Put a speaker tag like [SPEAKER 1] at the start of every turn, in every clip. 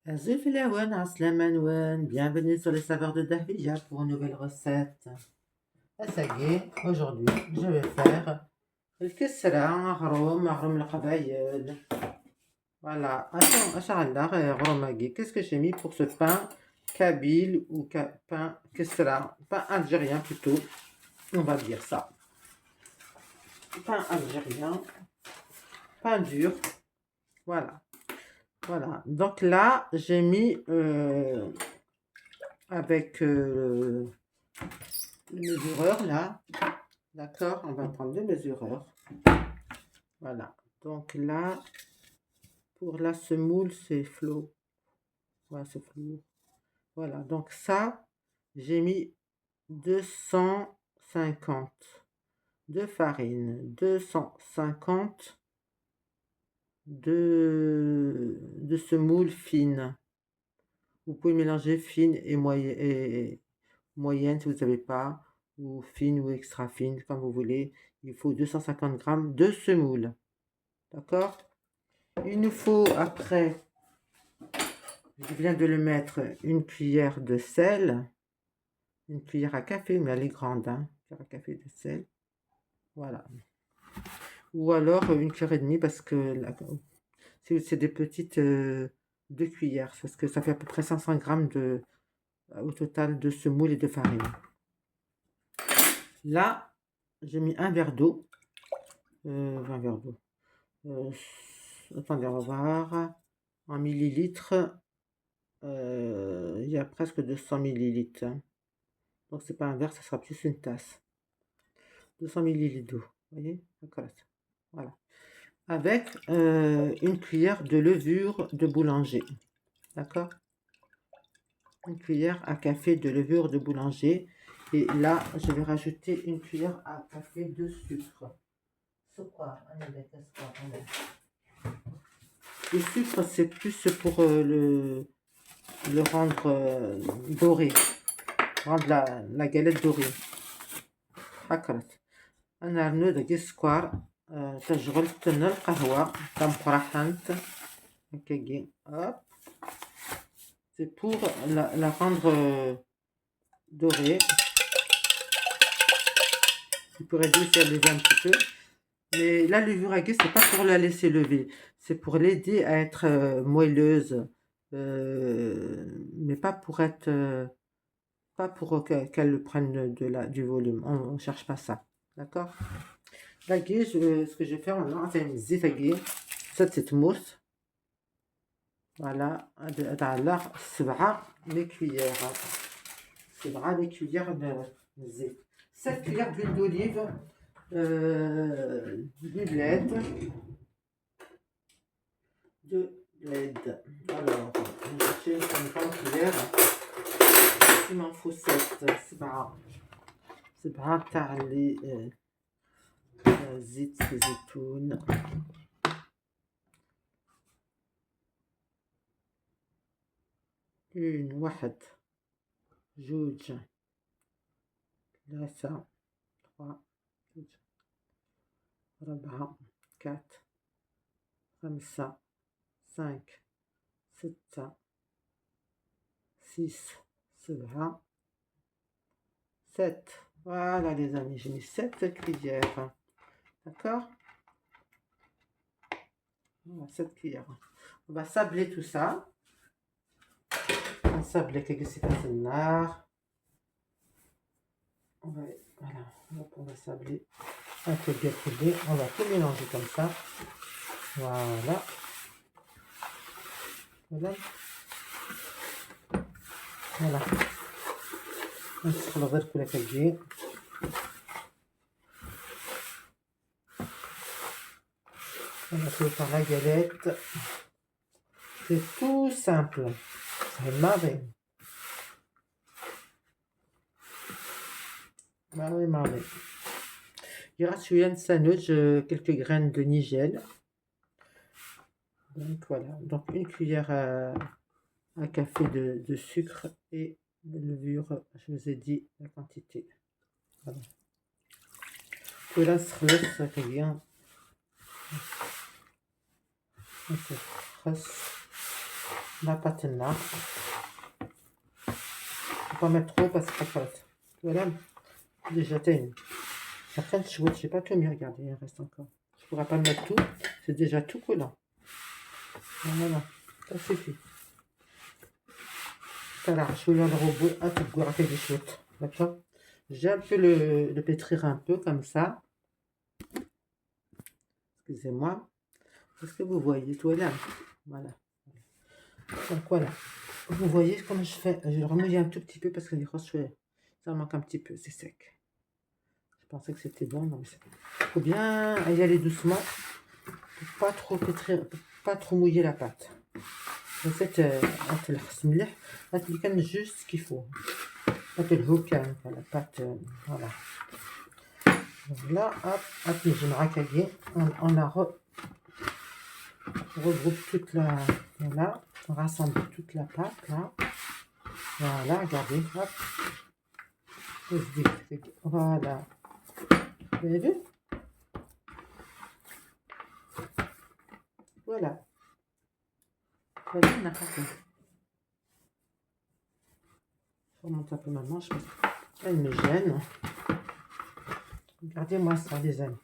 [SPEAKER 1] Azul Aslam Anwen, bienvenue sur les saveurs de Dahlia pour une nouvelle recette. Ah, ça y est, aujourd'hui je vais faire le kessra mahroum al-qabaïl. Voilà, qu'est-ce que j'ai mis pour ce pain kabyle ou pain kessra, pain algérien plutôt, on va dire ça. Pain algérien, pain dur, voilà. Voilà, donc là j'ai mis avec le mesureur là, d'accord, on va prendre le mesureur. Voilà, donc là pour la semoule c'est flot, ouais, c'est flou. Voilà, donc ça j'ai mis 250 de farine, 250 de semoule fine. Vous pouvez mélanger fine et moyenne si vous ne savez pas, ou fine ou extra fine, comme vous voulez. Il faut 250 grammes de semoule. D'accord? Il nous faut après, je viens de le mettre, une cuillère de sel, une cuillère à café, mais elle est grande, hein, cuillère à café de sel. Voilà. Ou alors une cuillère et demie, parce que c'est des petites 2 cuillères, parce que ça fait à peu près 500 grammes au total de semoule et de farine. Là, j'ai mis un verre d'eau. Un verre d'eau. Attendez, on va voir. En millilitres, il y a presque 200 millilitres. Hein. Donc, c'est pas un verre, ça sera plus une tasse. 200 millilitres d'eau. Vous voyez? Voilà. Avec une cuillère de levure de boulanger. D'accord? Une cuillère à café de levure de boulanger. Et là, je vais rajouter une cuillère à café de sucre. Le sucre, c'est plus pour le rendre doré, rendre la galette dorée. هكرت أنا رنو داك السكر تشغل تن القهوة تمقرحنت هكاكي hop. C'est pour la rendre dorée. Vous pourrez laisser lever un petit peu. Mais la levure à guise, c'est pas pour la laisser lever. C'est pour l'aider à être moelleuse. Mais pas pour être... pas pour qu'elle prenne du volume. On ne cherche pas ça. D'accord? La guise, ce que je vais faire maintenant, c'est une zifagui. Ça, c'est mousse. Voilà. Alors, 7 cuillères. 7 cuillères de zif. 7 cuillères d'huile d'olive. Du lait. De l'aide. Alors, je vais chercher une grande cuillère. Il m'en faut 7. C'est تاع اللي زيت الزيتون. واحد جوج 3 4 5 6 6 7 7. Voilà les amis, j'ai mis 7 cuillères. D'accord? Voilà, 7 cuillères. On va sabler tout ça. On va sabler quelques النار. Voilà, on va sabler un peu bien couler. On va tout mélanger comme ça. Voilà. Voilà. Voilà. نسخلو غير كل كتجي. On va faire la galette. C'est tout simple. C'est marré. Marré. Il reste sur un sandwich quelques graines de nigel. Donc voilà. Donc une cuillère à café de sucre et de levure. Je vous ai dit la quantité. Voilà. ولا نسخلص كيان نسخص la pâte là. Faut pas mettre trop parce que ça passe. Voilà, déjà t'as après je vois, j'ai pas tout mis, regardez, il en reste encore. Je pourrais pas mettre tout, c'est déjà tout collant. Voilà, ça suffit. Voilà, je vais le robot à tout goût, des choses. D'accord. J'ai un peu le pétrir un peu comme ça. Excusez-moi. Est-ce que vous voyez tout là? Voilà. Donc voilà. Vous voyez comment je fais? Je le remouille un tout petit peu parce que les roses, ça manque un petit peu, c'est sec. Je pensais que c'était bon, non mais c'est bon. Il faut bien y aller doucement pour pas trop pétrir, pour pas trop mouiller la pâte. cette هتلحس juste ce qu'il faut. هتلهوكا la pâte, voilà. Donc là, hop, نجي نعكاكي on la regroupe toute la, voilà, on rassemble toute la pâte là. Voilà, regardez, hop. Voilà. Vous avez vu? Voilà. Voilà, on a fait. Je remonte un peu ma manche parce qu'elle me gêne. Regardez-moi ça, les amis.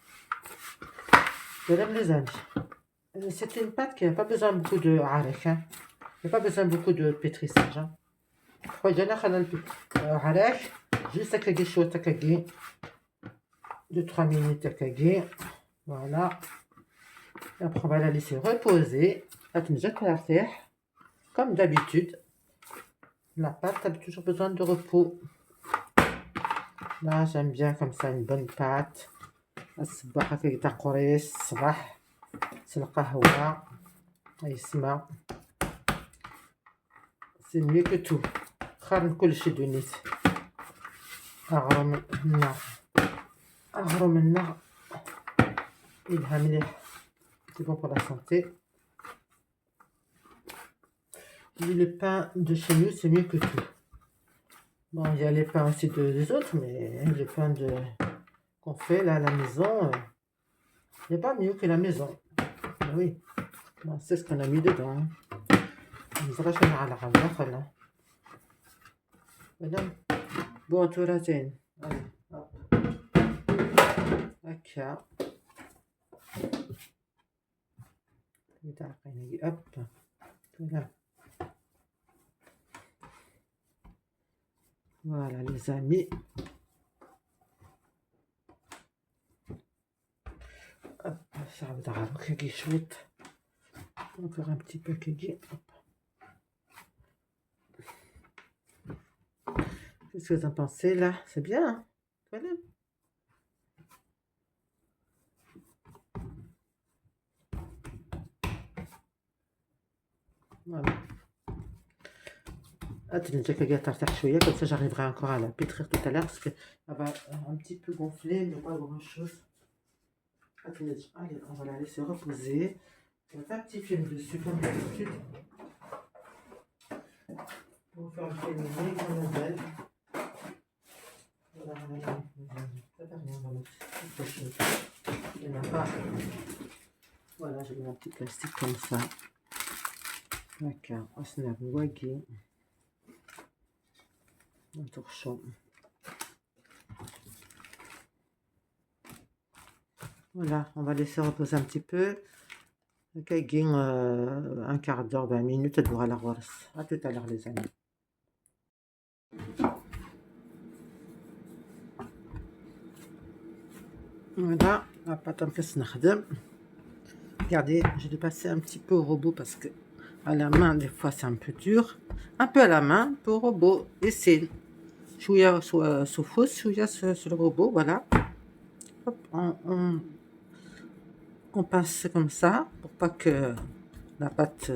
[SPEAKER 1] Voilà, les amis. C'est une pâte qui n'a pas besoin beaucoup de harek. Hein. Il n'y a pas besoin beaucoup de pétrissage. Hein. Juste à caguer chaud, à caguer. 2-3 minutes à caguer. Voilà. Et après, on va la laisser reposer. Comme d'habitude. La pâte a toujours besoin de repos. Là, j'aime bien comme ça une bonne pâte. الصباح هكا تاع قريش الصباح القهوة يسمع سي ميو كو تو خير من كلشي دونيت أغرو منا يلها مليح سي بون pour la santé. Et le pain de chez nous c'est mieux que tout. Bon, il y a les pains aussi des autres, mais le pain qu'on fait là à la maison, il n'y a pas mieux que la maison. Oui, bon, c'est ce qu'on a mis dedans. نزرعش على غلا voilà. Bon, tout la زين. هكا hop. Voilà. Voilà les amis. Hop, ça va كي شويت. Encore un petit peu كي. Qu'est-ce que vous en pensez là? C'est bien, hein? Voilà. Voilà. Comme ça j'arriverai encore à la pétrir tout à l'heure parce qu'elle va un petit peu gonfler mais pas grand chose. Allez, on va la laisser reposer. On va faire un petit film dessus comme d'habitude pour faire le féminin comme on veut. Voilà, ça fait rien, voilà. Il n'y en a pas. Voilà, j'ai mis un petit plastique comme ça. D'accord, on se lave le waggy. Un torchon. Voilà, on va laisser reposer un petit peu. Un quart d'heure, 20 minutes, elle devra la voir. À tout à l'heure, les amis. Voilà, la pâte en plus نخدم. Regardez, je l'ai passé un petit peu au robot parce que à la main, des fois, c'est un peu dur. Un peu à la main, pour au robot. Essaye. Chouïa sous fausse, chouïa sur le robot, voilà. Hop, on passe comme ça pour pas que la pâte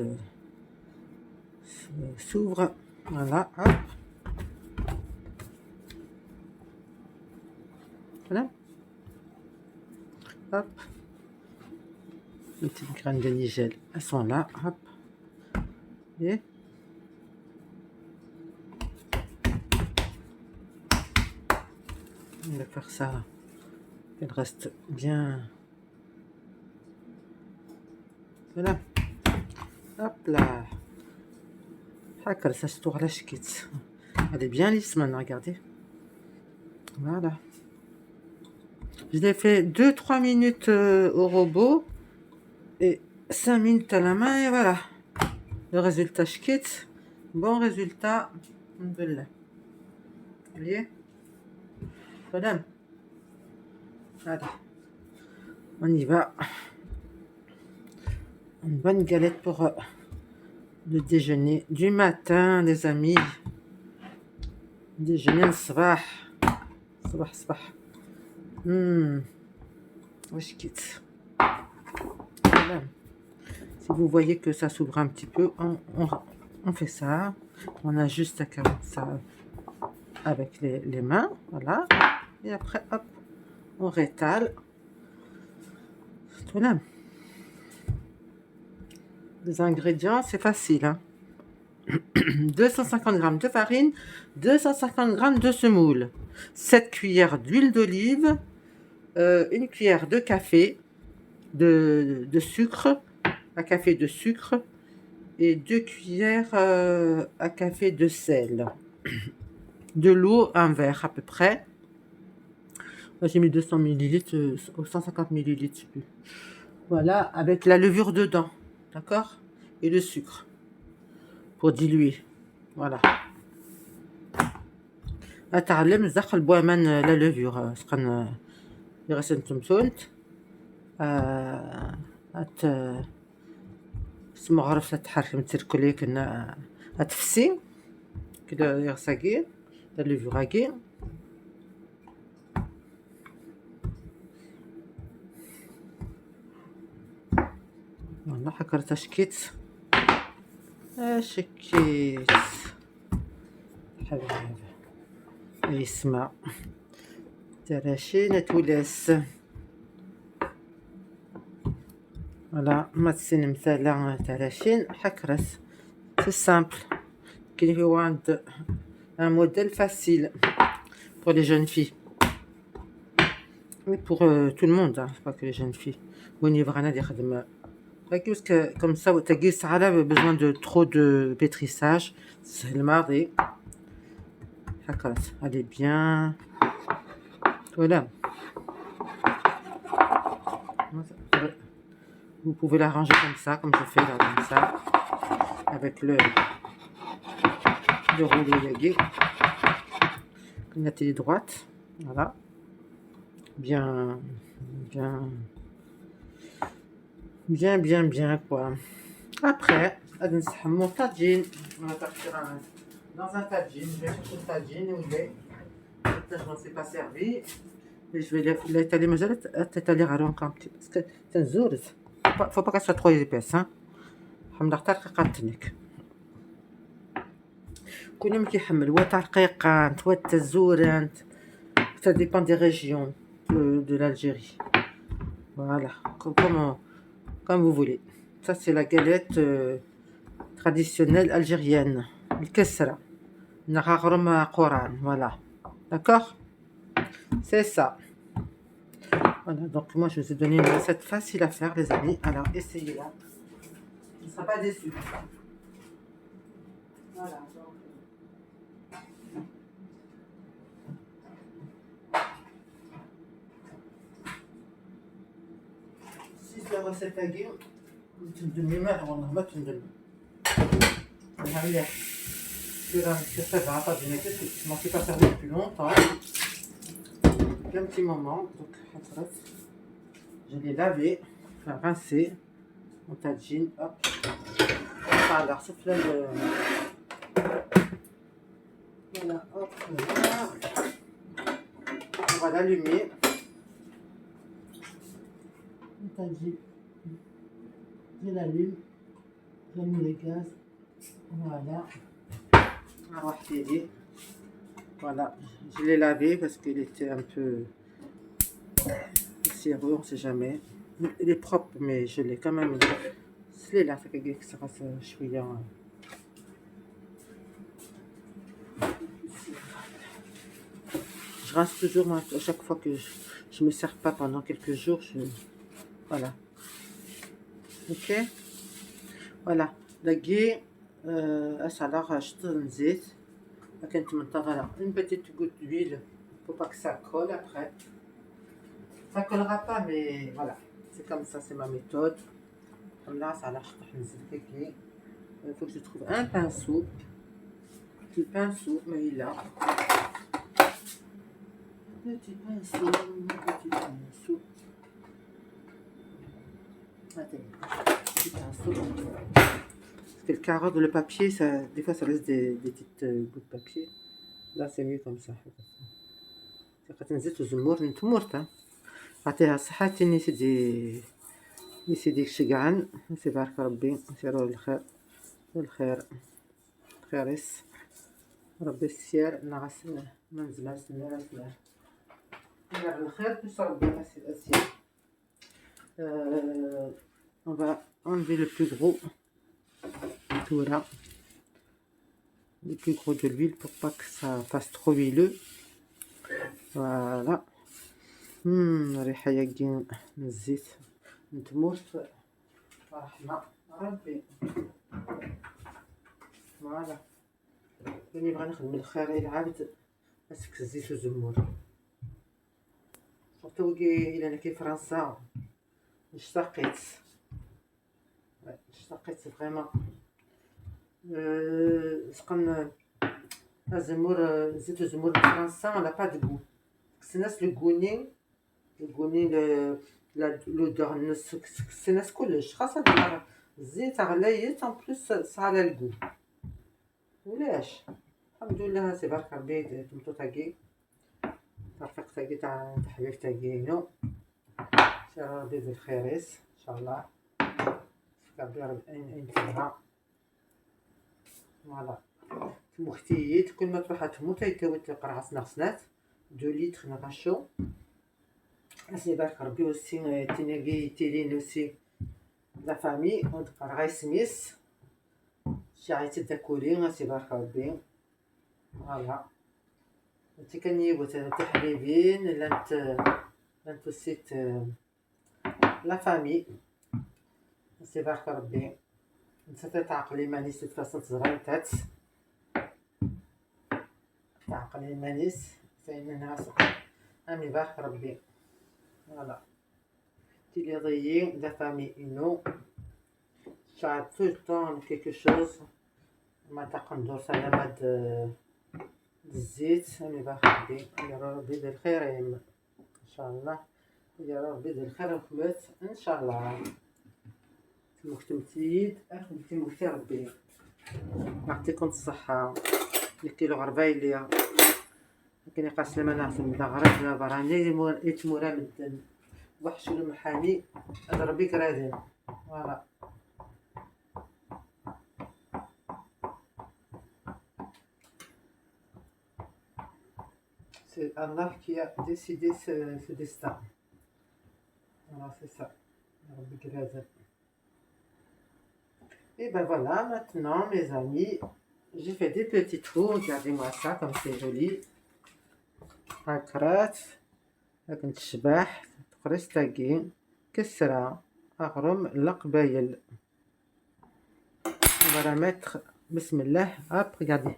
[SPEAKER 1] s'ouvre. Voilà, hop. Voilà. Hop. Les petites graines de nigel, elles sont là, hop. Et on va faire ça. Elle reste bien. Voilà. Hop là. Ça se tourne la chiquette. Elle est bien lisse maintenant, regardez. Voilà. Je l'ai fait 2-3 minutes au robot et 5 minutes à la main et voilà. Le résultat chiquette. Bon résultat. Alhamdoulilah. Vous voyez? Voilà. Allez. On y va. Une bonne galette pour le déjeuner du matin, les amis. Déjeuner le sabah. Sabah. Wesh quitte. Voilà. Si vous voyez que ça s'ouvre un petit peu, on fait ça. On ajuste ça avec les mains. Voilà. Et après, hop, on rétale. Voilà. Les ingrédients, c'est facile. Hein. 250 g de farine, 250 g de semoule, 7 cuillères d'huile d'olive, une cuillère de café, de sucre, à café de sucre, et 2 cuillères à café de sel. De l'eau, un verre à peu près. Moi, j'ai mis 200 ml ou 150 ml, je sais plus. Voilà, avec la levure dedans, d'accord? Et le sucre pour diluer. Voilà. أتعلم ندخل بوامان لا لوفور سقن يغسل تمسونت سمو غرف تتحرك تركلي كنا أتفسي كده يغساقي لا لوفور هاقي والله حكرت شكيت شكيت حبيبي يسمع تراشين تولاس فوالا ما تسين مثلا تراشين حكرس سي سامبل كاين هو عند ان موديل فاسيل pour les jeunes filles mais pour tout le monde hein, pas que les jeunes filles وين يبغى دي خدمه parce que comme ça تلقي ساعه besoin de trop de pétrissage c'est le mardi. Elle est bien. Voilà. Vous pouvez la ranger comme ça, comme je fais là, comme ça, avec le rouleau légué. La télé droite, voilà. Bien quoi. Après, mon tagine, on va partir dans un tagine. Je vais chercher le tagine où il est. Je m'en suis pas servi. Et je vais l'étaler, mais je vais l'étaler à l'encre un petit peu. Parce que c'est un zour. Faut pas qu'elle soit trop épaisse. Hein. حمل اختار قطنك كل ما كيحمل هو تاع الرقيقانت هو تاع الزورانت ça dépend des régions de l'Algérie. Voilà, comme vous voulez. Ça c'est la galette traditionnelle algérienne. الكسرة نغرم قران. Voilà. D'accord? C'est ça. Voilà, donc moi je vous ai donné une recette facile à faire les amis. Alors essayez-la. Tu ne seras pas déçu. Voilà. Si la recette à gué, tu me donnes mal, on va tu me donnes. C'est très grave, pas de que je m'en suis pas servi depuis longtemps. Un petit moment, donc je l'ai lavé, enfin rincé, mon tagine, hop. Alors, sauf là le. Voilà, hop, voilà. On va l'allumer. Mon tagine, je l'allume, j'allume les gaz. Voilà. Voilà, je l'ai lavé parce qu'il était un peu poussiéreux, on ne sait jamais. Il est propre, mais je l'ai quand même. C'est là, ça fait que ça reste chouillant. Je rince toujours, moi, à chaque fois que je ne me sers pas pendant quelques jours. Voilà. Ok. Voilà. La gué. alors je te nzit. كنت منتظرة une petite goutte d'huile pour pas que ça colle après. Ça collera pas, mais voilà, c'est comme ça, c'est ma méthode. Comme là, ça lâche. Il faut que je trouve un pinceau. Petit pinceau, mais il a. Petit pinceau, petit pinceau. Attends, petit pinceau. Parce que le carotte, le papier, ça, des fois, ça laisse des petites bouts de papier. Là, c'est mieux comme ça. نزيد الزمور نتمرت عطيها الصحة نسيديك شقعن نسي بارك ربي نسيرو الخير والخير خيريس ربي السير ناقص منزل سنة ندير الخير باش ربي يغسل السير. On va enlever le plus gros, voilà, le plus gros de l'huile pour pas que ça fasse trop huileux. Voilà. ريحة ياكين من الزيت نتموت رحمة ربي. فوالا اللي بغا نخدم الخير يلعب مسك الزيت والزمور. سورتو إلا أنا كي فرنسا اشتقيت فريمون. سقن الزمور زيت الزمور بفرنسا على با دو غو. كسناس لو غوني لودور نص كسناس كلش خاصة الزيت غليت ان بلوس صالة الغو. ولاش الحمد لله سي بارك ربي تمطو تاكي رفيق تاكي تاع حبيب تاكينو سي ربي بالخيريس ان شاء الله ربي ينتبها. فوالا تموختيت كل ما تروح تموت يتوت قرعة نغسنات 2 litres نغشو سي بارك ربي. وسي تينيغي تيلين وسي لا فامي ونتقرا غاي سميس شاعيت تاكولي سي بارك ربي. فوالا انت كنيبو انت حبيبين لا انت سيت لا فامي سي بارك ربي. انت تعقلي مانيس تفاصل صغيرتات تعقلي مانيس فإن الناس امي بارك ربي. فوالا تيلي ضيي لا فامي انو شعب tout le temps quelque chose ما تقندر سلامة الزيت امي بارك ربي. يا ربي يدير الخير يا يما ان شاء الله. يا ربي يدير الخير وخوات ان شاء الله. تمكتمتيد تمكتي ربي يعطيكم الصحة. الكيلو غرباي اللي كاين يقاس لما نعرف المغرب لا براني يتمورا مدن وحش المحامي هذا ربي كرادين. فوالا c'est Allah qui a décidé ce destin. Voilà, c'est ça. ربي كرادين. Et ben voilà, maintenant mes amis, j'ai fait des petits trous. Regardez-moi ça comme c'est joli. هكرات هاك نتشبح تقريص تاكين كسرة أغرم القبايل. On va la mettre, bismillah, hop, regardez.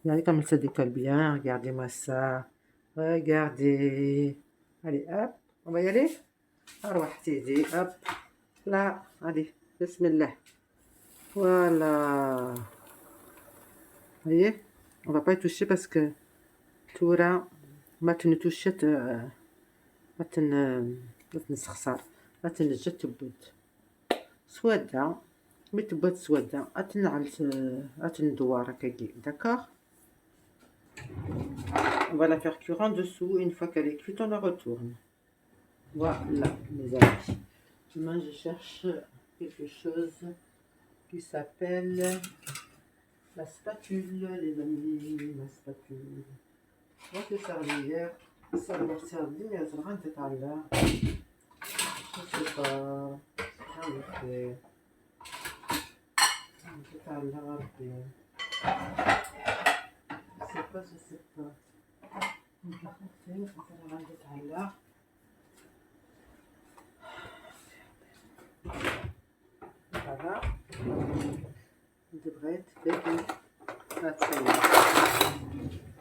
[SPEAKER 1] Regardez comme ça décolle bien, regardez-moi ça. Regardez. Allez, hop, on va y aller. أروح تيدي, hop, là, allez, bismillah. Voilà. Vous voyez, on va pas y toucher parce que تورا ما تنتوشت ما تنسخسر ما تنجت تبود سوادة مي تبود سوادة اتنعلت اتندوار هكاكي. D'accord. On va la faire cuire en dessous. Une fois qu'elle est cuite, on la retourne. Voilà mes amis. Demain je cherche quelque chose qui s'appelle la spatule, les amis, la spatule. On va te servir hier. Ça va me servir, mais ça va te parler. Je sais pas. On va faire. On te parler. Je sais pas. On va faire. On va te parler. Voilà. devrait être baby. Ah, ça y est.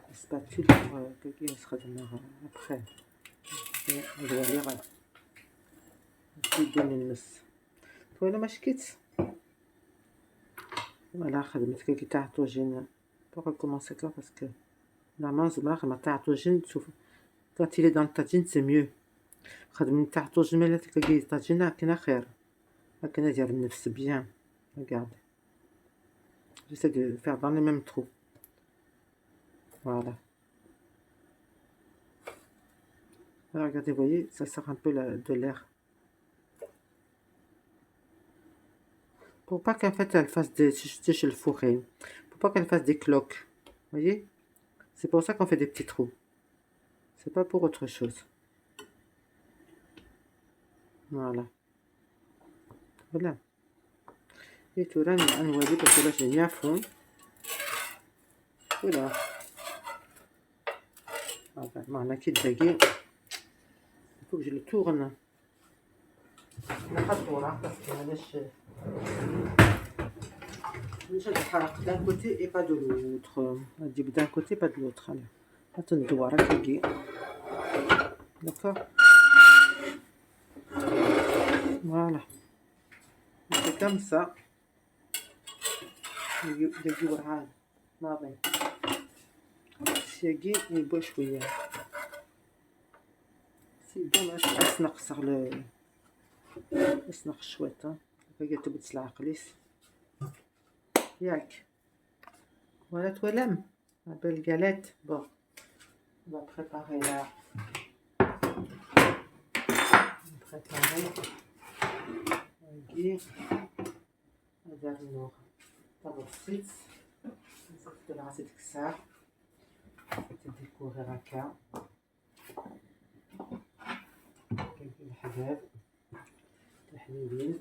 [SPEAKER 1] La spatule pour baby, elle sera démarrée après. Et on doit lire بين النص. وانا ما شكيت voilà خدمت كي تاع طاجين pour recommencer ça parce que normalement زعما ما تاع طاجين تشوف quand il est dans le tagine c'est mieux خدم تاع طاجين ملي تلقى طاجين كاين خير هكا ديال النفس bien regarde j'essaie de faire dans les mêmes trous voilà alors, regardez vous voyez ça sort un peu de l'air pour pas qu'en fait elle fasse des chez le fourré pour pas qu'elle fasse des cloques vous voyez c'est pour ça qu'on fait des petits trous c'est pas pour autre chose voilà voilà et tout là نولي parce que là j'ai mis à fond voilà معنا كي الدقيق il faut que je le tourne نحطوها parce que علاش مش الحرق d'un côté et pas de l'autre نجيب d'un côté pas de l'autre allez ندور هكا d'accord voilà c'est comme ça نجيب رعاد ناضي سياقي يبقى شويه سي بون باش نقصر باش نقص شويه باقي تبت العقليس ياك ولا توالم بelle galette bon on va préparer là هذا النوع طبق الصيت نزيد العسل كسار تديكوري هكا كاين الحباب الحليبين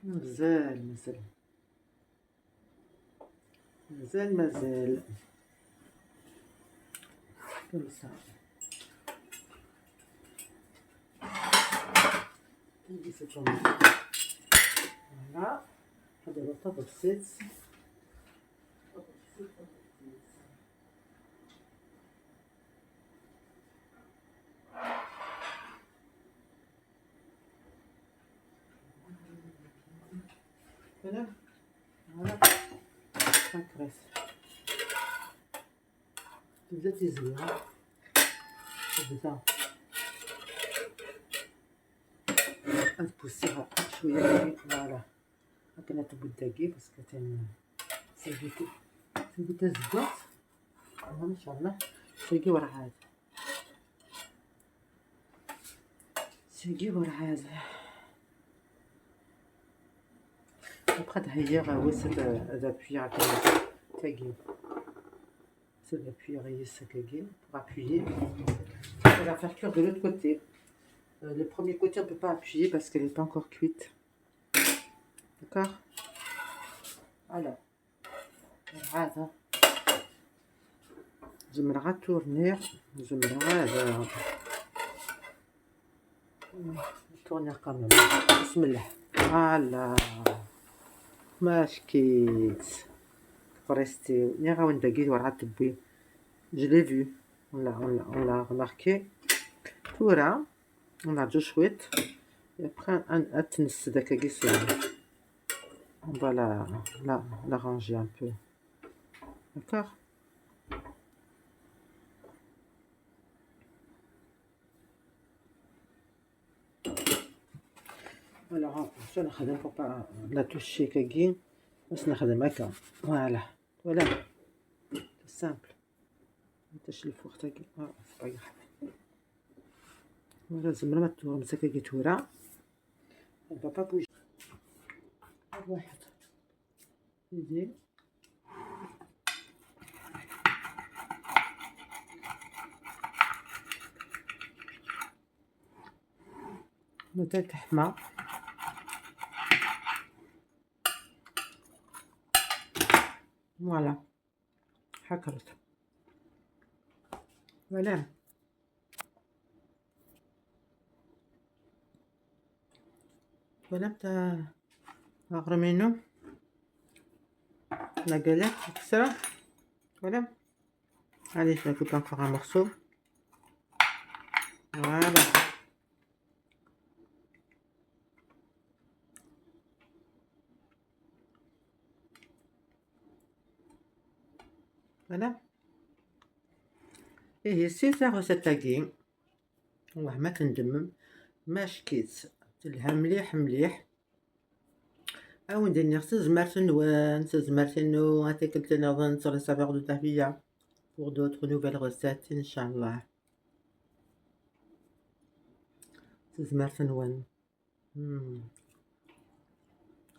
[SPEAKER 1] مازال comme ça c'est comme ça voilà هذا هو طبق الزيت voilà voilà هكذا تبدا تزويها تبدا نبوسيها شويه فوالا هكا نتبو الدقيق باسكو سيجيتو الزبط ان شاء الله سيجي ورا هذا après derrière c'est d'appuyer à taguer c'est d'appuyer ça pour appuyer on va faire cuire de l'autre côté le premier côté on peut pas appuyer parce qu'elle n'est pas encore cuite d'accord alors هذا j'aimerais tourner tourner quand même بسم الله voilà ما شكيت فريستي ني غا وين دقيت ورا تبوي je l'ai vu on l'a remarqué تورا on a deux chouettes et après un تنس داك كيس on va la ranger un peu d'accord alors je نخدم pour pas la toucher كاكي بس نخدم هكا voilà c'est simple نتاش الفوق تاكي c'est pas grave لازم ما تورا مسكا كي تورا on va pas bouger واحد يدي مازال تحمى فوالا حكرت فوالا Voilà, agrémeno, la galette, tout ça. Voilà. Allez, je vais couper encore un morceau. Voilà. Voilà. Et ici, la recette تاعي واه ما كندمم ما شكيت تلها مليح مليح او ندير نغسل زمرتنوان زمرتنو هتاكلتنا ظن sur les saveurs de Davia pour d'autres nouvelles recettes Inch'Allah. زمرتنوان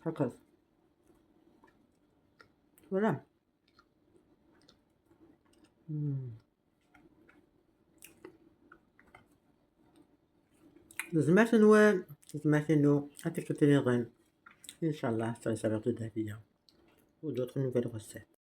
[SPEAKER 1] هكذا. Voilà. زمرتنوان زمرتنو هتاكلتنا ظن Inch'Allah sur les saveurs de Davia pour d'autres nouvelles recettes.